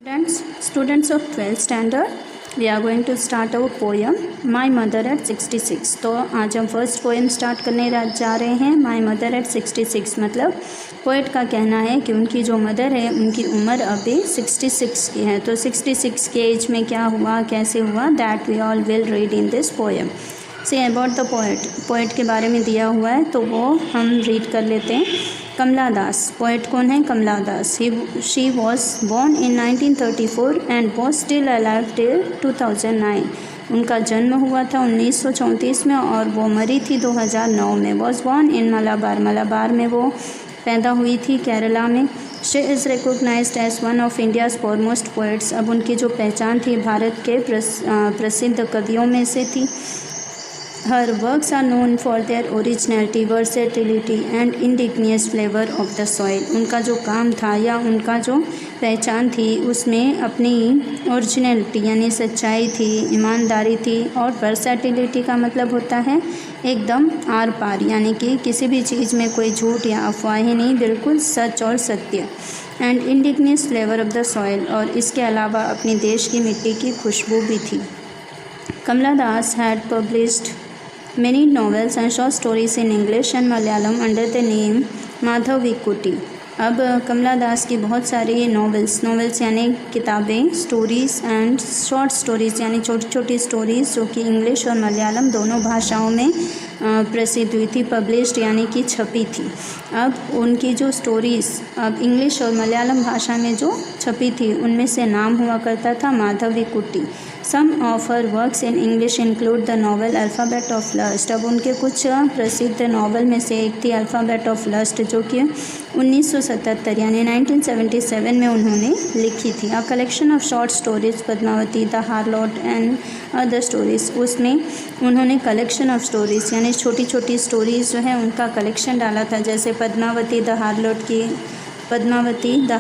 Students of 12th standard, we are going to start our poem My Mother at 66। तो आज हम first poem start करने जा रहे हैं। माई मदर एट 66 मतलब पोइट का कहना है कि उनकी जो मदर है उनकी उम्र अभी 66 की है। तो 66 के एज में क्या हुआ, कैसे हुआ, that we all will read in this poem. See about the poet के बारे में दिया हुआ है तो वो हम रीड कर लेते हैं। कमला दास, पोइट कौन है? Kamala Das. She was born in 1934 and was still alive till 2009। उनका जन्म हुआ था 1934 में और वो मरी थी 2009 में। वॉज बॉर्न इन मलाबार में वो पैदा हुई थी, केरला में। She is recognised as one of India's foremost poets. अब उनकी जो पहचान थी भारत के प्रसिद्ध कवियों में से थी। Her works are known for their originality, versatility and indigenous flavor of the soil। उनका जो काम था या उनका जो पहचान थी उसमें अपनी ओरिजिनलिटी यानी सच्चाई थी, ईमानदारी थी, और वर्सैटिलिटी का मतलब होता है एकदम आर पार, यानी कि किसी भी चीज़ में कोई झूठ या अफवाहें नहीं, बिल्कुल सच और सत्य। And indigenous flavour of the soil, और इसके अलावा अपनी देश की मिट्टी की खुशबू भी थी। Kamala Das had published many novels and short stories in English and Malayalam under the name Madhavikutty. अब कमला दास की बहुत सारी नॉवेल्स यानी किताबें, स्टोरीज़ एंड शॉर्ट स्टोरीज़ यानी छोटी छोटी स्टोरीज़ जो कि इंग्लिश और मलयालम दोनों भाषाओं में प्रसिद्ध हुई थी, पब्लिश्ड यानी कि छपी थी। अब उनकी जो स्टोरीज़ अब इंग्लिश और मलयालम भाषा में जो छपी थी उनमें से नाम हुआ करता था Madhavikutty. Some of her works in English include the novel alphabet of lust. अब उनके कुछ प्रसिद्ध नॉवल में से एक थी अल्फ़ाबेट ऑफ लस्ट जो कि 1977 यानी 1977 में उन्होंने लिखी थी। A collection of short stories Padmavati, the harlot and other stories. उसमें उन्होंने कलेक्शन ऑफ स्टोरीज़ यानी छोटी छोटी स्टोरीज़ जो है उनका कलेक्शन डाला था, जैसे Padmavati the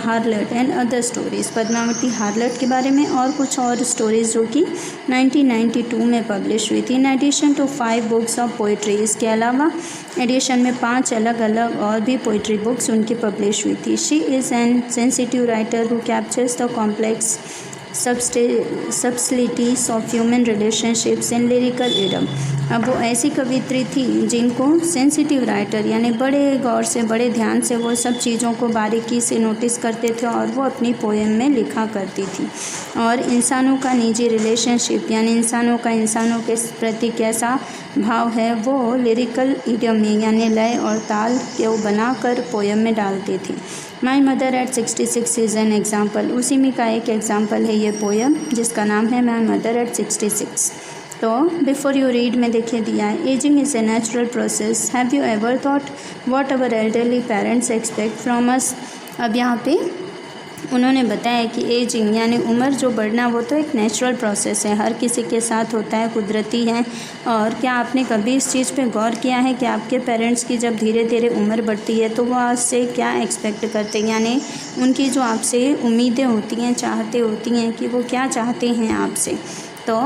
हार्लट and other stories, Padmavati हार्लट के बारे में, और कुछ और स्टोरीज़ जो कि 1992 में पब्लिश हुई थी। In addition to 5 books of poetry, इसके अलावा एडिशन में 5 अलग अलग और भी पोइट्री बुक्स उनकी पब्लिश हुई थी। She is an sensitive writer who captures the complex subtleties of human relationships in lyrical idiom. अब वो ऐसी कवित्री थी जिनको सेंसिटिव राइटर यानी बड़े गौर से, बड़े ध्यान से वो सब चीज़ों को बारीकी से नोटिस करते थे और वो अपनी पोएम में लिखा करती थी। और इंसानों का निजी रिलेशनशिप यानी इंसानों के प्रति कैसा भाव है वो लिरिकल इडियम में यानी लय और ताल को बनाकर पोएम में डालती थी। My mother eight 66 is an example, उसी में का एक एग्ज़ाम्पल है ये पोएम जिसका नाम है माई मदर एट 66। तो बिफोर यू रीड में देखिए दिया है, ageing is a natural process, have you ever thought what our elderly parents expect from us. अब यहाँ पे उन्होंने बताया कि एजिंग यानी उम्र जो बढ़ना वो तो एक नेचुरल प्रोसेस है, हर किसी के साथ होता है, कुदरती है। और क्या आपने कभी इस चीज़ पे गौर किया है कि आपके पेरेंट्स की जब धीरे धीरे उम्र बढ़ती है तो वो आपसे क्या एक्सपेक्ट करते हैं, यानी उनकी जो आपसे उम्मीदें होती हैं, चाहते होती हैं कि वो क्या चाहते हैं आपसे, तो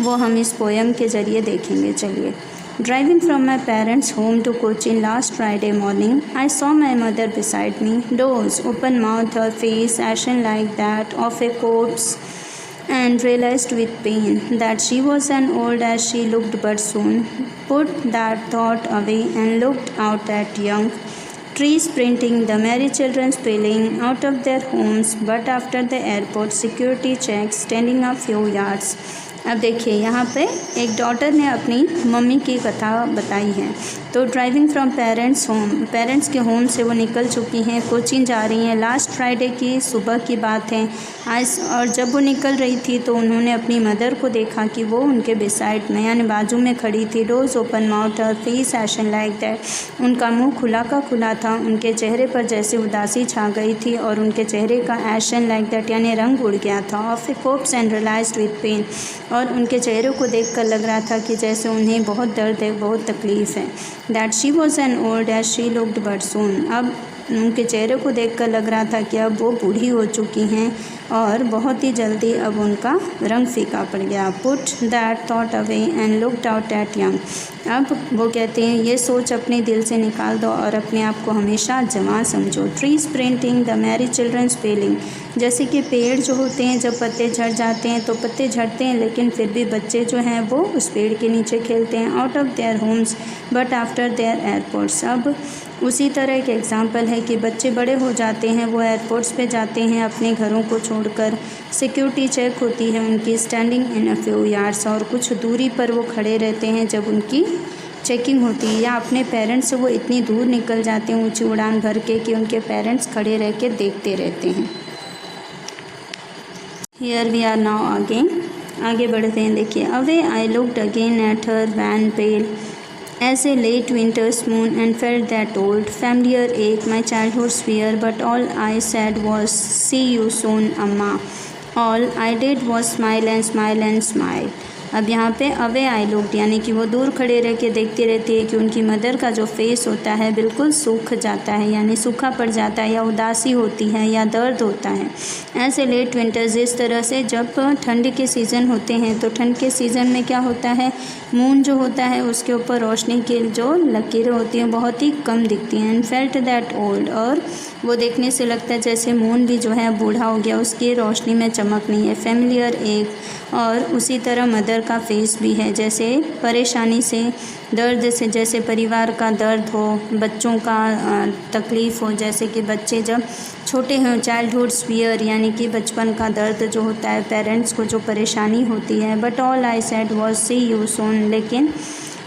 वो हम इस पोएम के ज़रिए देखेंगे। चलिए। Driving from my parents' home to Cochin last Friday morning, I saw my mother beside me, dozed, open mouth, her face ashen like that of a corpse, and realized with pain that she was as old as she looked, but soon put that thought away and looked out at young trees printing, the merry children spilling out of their homes, but after the airport security checks standing a few yards। अब देखिए यहाँ पे एक daughter ने अपनी mummy की कथा बताई है। तो driving from parents home, parents के होम से वो निकल चुकी हैं, कोचिन जा रही हैं। लास्ट फ्राइडे की सुबह की बात है आज, और जब वो निकल रही थी तो उन्होंने अपनी मदर को देखा कि वो उनके बिसाइड में यानी बाजू में खड़ी थी। Dose open mouth, her face ation like that, उनका मुंह खुला का खुला था, उनके चेहरे पर जैसे उदासी छा गई थी और उनके चेहरे का एशन लाइक दैट यानी रंग उड़ गया था। Of a corpse and realised with pain, और उनके चेहरे को देखकर लग रहा था कि जैसे उन्हें बहुत दर्द है, बहुत तकलीफ़ है। That she was an old age she looked but soon, अब उनके चेहरे को देखकर लग रहा था कि अब वो बूढ़ी हो चुकी हैं और बहुत ही जल्दी अब उनका रंग फीका पड़ गया। Put that thought away and looked out at young. अब वो कहते हैं ये सोच अपने दिल से निकाल दो और अपने आप को हमेशा जवान समझो। Trees sprinting the merry children's spilling. जैसे कि पेड़ जो होते हैं जब पत्ते झड़ जाते हैं तो पत्ते झड़ते हैं, लेकिन फिर भी बच्चे जो हैं वो उस पेड़ के नीचे खेलते हैं। Out of their homes but after their airports. अब उसी तरह एक एग्जाम्पल है कि बच्चे बड़े हो जाते हैं, वो एयरपोर्ट्स पे जाते हैं अपने घरों को छोड़कर। सिक्योरिटी चेक होती है उनकी standing in a few yards, और कुछ दूरी पर वो खड़े रहते हैं जब उनकी चेकिंग होती है, या अपने पेरेंट्स से वो इतनी दूर निकल जाते हैं ऊंची उड़ान भर के कि उनके पेरेंट्स खड़े रह के देखते रहते हैं। Here we are now again, आगे बढ़ते हैं। देखिए, away I looked again at her wan pale as a late winter's moon and felt that old familiar ache, my childhood's fear, but all I said was see you soon amma. All I did was smile and smile and smile. अब यहाँ पे away I looked यानी कि वो दूर खड़े रह के देखती रहती है कि उनकी मदर का जो फेस होता है बिल्कुल सूख जाता है, यानी सूखा पड़ जाता है, या उदासी होती है या दर्द होता है। ऐसे लेट विंटर्स, इस तरह से जब ठंड के सीज़न होते हैं तो ठंड के सीज़न में क्या होता है, मून जो होता है उसके ऊपर रोशनी की जो लकीरें होती हैं बहुत ही कम दिखती हैं। एंड फेल्ट दैट ओल्ड, और वो देखने से लगता है जैसे मून भी जो है बूढ़ा हो गया, उसकी रोशनी में चमक नहीं है। फेमिलियर एक, और उसी तरह मदर का फेस भी है, जैसे परेशानी से, दर्द से, जैसे परिवार का दर्द हो, बच्चों का तकलीफ़ हो, जैसे कि बच्चे जब छोटे हों, चाइल्डहुड फियर यानी कि बचपन का दर्द जो होता है, पेरेंट्स को जो परेशानी होती है। But all I said was see you soon, लेकिन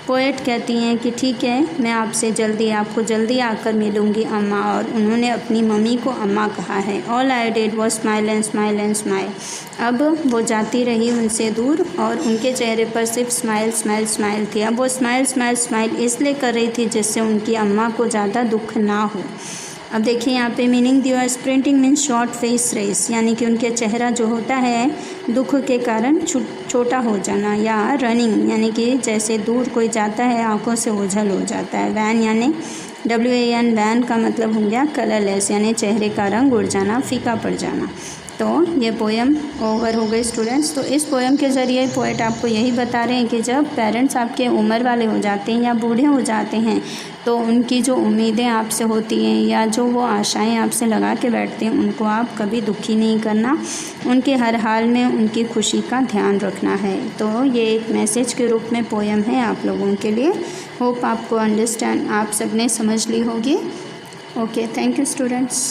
पोएट कहती हैं कि ठीक है, मैं आपको जल्दी आकर मिलूँगी अम्मा, और उन्होंने अपनी मम्मी को अम्मा कहा है। All I did was smile and smile and smile. अब वो जाती रही उनसे दूर और उनके चेहरे पर सिर्फ स्माइल स्माइल स्माइल थी। अब वो स्माइल स्माइल स्माइल इसलिए कर रही थी जिससे उनकी अम्मा को ज़्यादा दुख ना हो। अब देखिए यहाँ पे मीनिंग दिया है, sprinting means short fast race, यानी कि उनके चेहरा जो होता है दुख के कारण छोटा हो जाना, या रनिंग यानी कि जैसे दूर कोई जाता है आंखों से ओझल हो जाता है। वैन यानी WAN, वैन का मतलब हो गया कलरलेस, यानी चेहरे का रंग उड़ जाना, फीका पड़ जाना। तो ये पोएम ओवर हो गई स्टूडेंट्स। तो इस पोएम के ज़रिए पोएट आपको यही बता रहे हैं कि जब पेरेंट्स आपके उम्र वाले हो जाते हैं या बूढ़े हो जाते हैं तो उनकी जो उम्मीदें आपसे होती हैं या जो वो आशाएं आपसे लगा के बैठते हैं उनको आप कभी दुखी नहीं करना, उनके हर हाल में उनकी खुशी का ध्यान रखना है। तो ये एक मैसेज के रूप में पोएम है आप लोगों के लिए। होप आपको अंडरस्टैंड, आप सबने समझ ली होगी। Okay, thank you students.